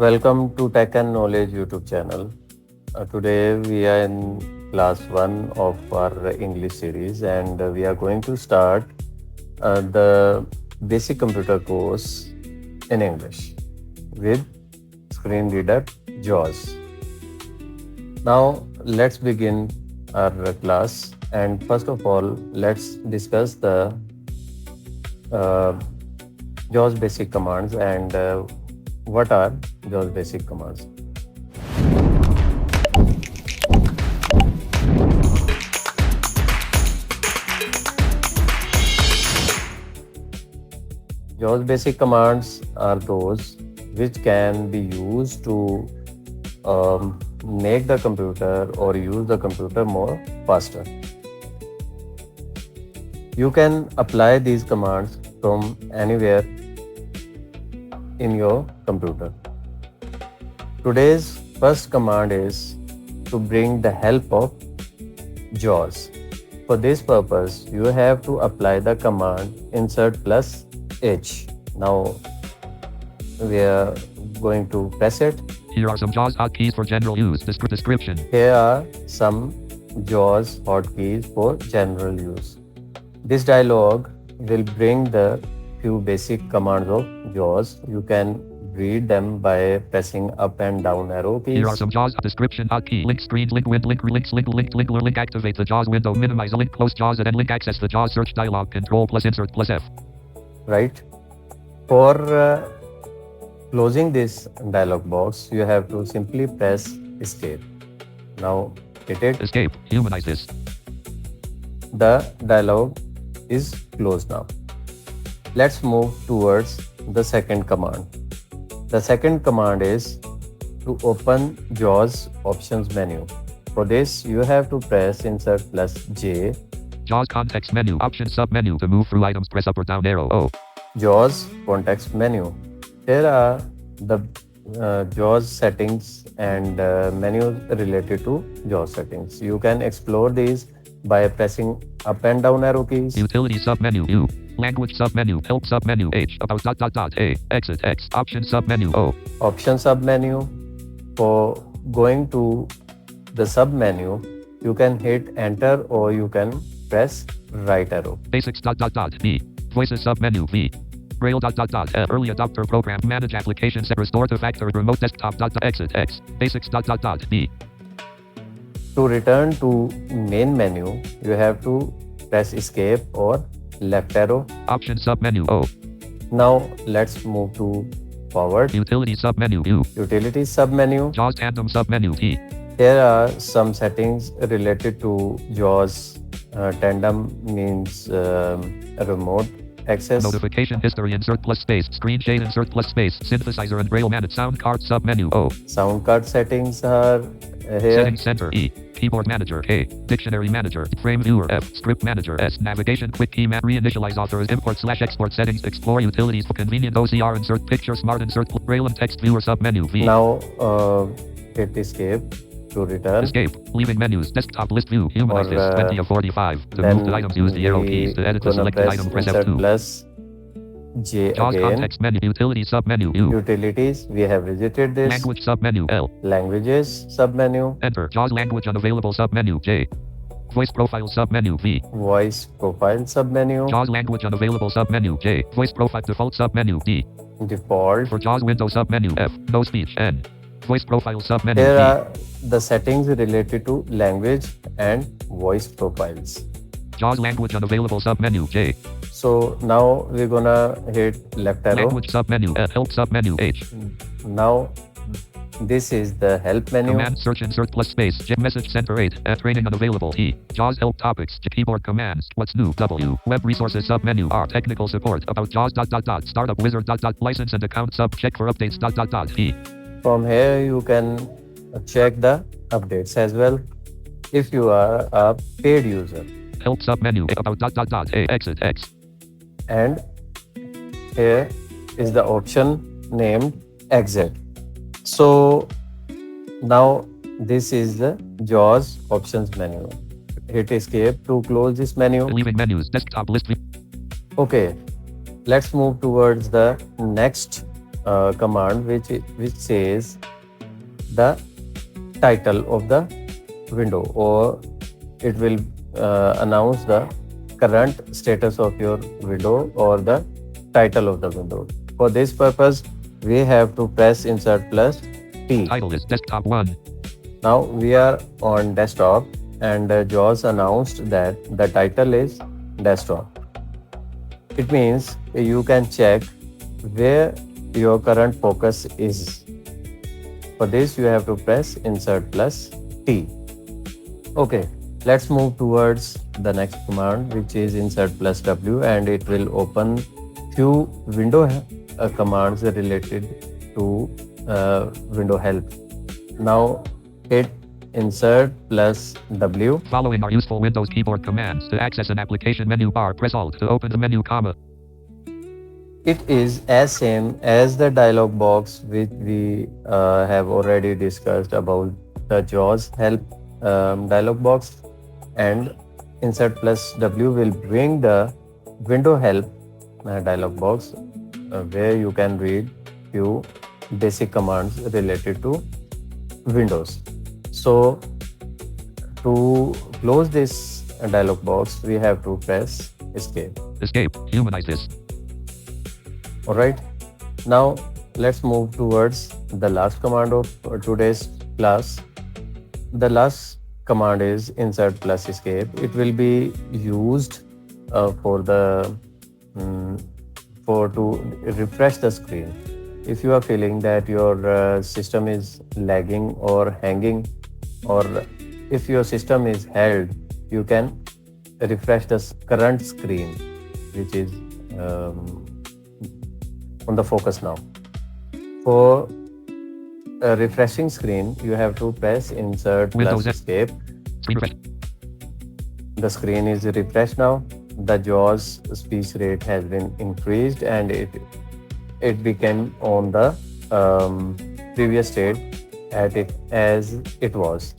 Welcome to Tech and Knowledge YouTube channel. Today we are in class 1 of our English series and we are going to start the basic computer course in English with screen reader JAWS. Now let's begin our class, and first of all let's discuss the uh, JAWS basic commands and what are JAWS basic commands. JAWS basic commands are those which can be used to make the computer or use the computer more faster. You can apply these commands from anywhere in your computer. Today's first command is to bring the help of JAWS. For this purpose, you have to apply the command insert plus H. Now we are going to press it. Here are some JAWS hotkeys for general use. Description. Here are some JAWS hotkeys for general use. This dialog will bring the few basic commands of JAWS. You can read them by pressing up and down arrow keys. Here are some JAWS description hotkey. Link screens, link wind, link links, link activate the JAWS window, minimize the link, close JAWS, and then link access the JAWS search dialog, control plus insert plus F. Right. For closing this dialog box, you have to simply press escape. Now hit it. Escape. Humanize this. The dialog is closed now. Let's move towards the second command. The second command is to open JAWS options menu. For this, you have to press insert plus J. JAWS context menu, option sub menu. To move through items, press up or down arrow O. JAWS context menu. Here are the JAWS settings and menus related to JAWS settings. You can explore these by pressing up and down arrow keys. Utility sub menu U. Language sub menu, help sub menu H, about A, exit X, option sub menu O. Option sub menu. For going to the sub menu, you can hit enter or you can press right arrow. Basics B. Voices sub menu V. Braille early adopter program, manage applications, restore to factory, remote desktop exit X. Basics B. To return to main menu, you have to press escape or left arrow. Option sub menu O. Now let's move to forward. Utility sub menu U. Utility sub menu. JAWS tandem sub menu T. Here are some settings related to JAWS. Tandem means remote access. Notification history insert plus space. Screen shade insert plus space. Synthesizer and Braille manage. Sound card sub menu O. Sound card settings are here. Settings center E. Keyboard manager K. Dictionary manager. Frame viewer F. Script manager S. Navigation quick key map. Reinitialize authors. Import/export settings. Explore utilities for convenient OCR insert picture. Smart insert. Braille and text viewer sub menu V. Now hit escape to return. Escape. Leaving menus. Desktop list view. Humanize this. 20 of 45. To move the items, use the arrow keys. To edit the selected item, press F2. Plus J JAWS again. context menu. Utility sub menu U. Utilities. We have visited this. Language sub menu L. Languages sub menu. Enter. JAWS language unavailable sub menu J. Voice profile sub menu V. Voice profile sub menu. JAWS language unavailable sub menu J. Voice profile default sub menu D. Default. For JAWS window sub menu F. No speech N. Voice profile sub menu Here D. are the settings related to language and voice profiles. JAWS language unavailable sub menu J. So now we're gonna hit left arrow. Language sub menu F. Help sub menu H. Now this is the help menu. Command search insert plus space. J message center 8. Training unavailable E. JAWS help topics. Keyboard commands. What's new W. Web resources sub menu R. Technical support. About JAWS startup wizard license and account sub. Check for updates E. From here you can check the updates as well if you are a paid user. Help sub menu about A. Exit X. And here is the option named exit. So now this is the JAWS options menu. Hit escape to close this menu. Leaving menus. Desktop list. Okay, let's move towards the next command which says the title of the window, or it will announce the current status of your window or the title of the window. For this purpose, we have to press insert plus T. Title is desktop 1. Now we are on desktop, and JAWS announced that the title is desktop. It means you can check where your current focus is. For this, you have to press insert plus T. Okay, let's move towards the next command, which is insert plus W, and it will open few window commands related to window help. Now hit insert plus W. Following are useful Windows keyboard commands. To access an application menu bar, press Alt to open the menu, comma. It is as same as the dialog box which we have already discussed about the JAWS help dialog box, and insert plus W will bring the window help dialog box where you can read few basic commands related to Windows. So to close this dialog box, we have to press escape. Escape. Humanize this. All right. Now let's move towards the last command of today's class. The last command is insert plus escape. It will be used for to refresh the screen. If you are feeling that your system is lagging or hanging, or if your system is held, you can refresh the current screen, which is on the focus now. For a refreshing screen, you have to press insert Windows plus escape. Screen refresh. The screen is refreshed now. The JAWS speech rate has been increased, and it became on the previous state as it was.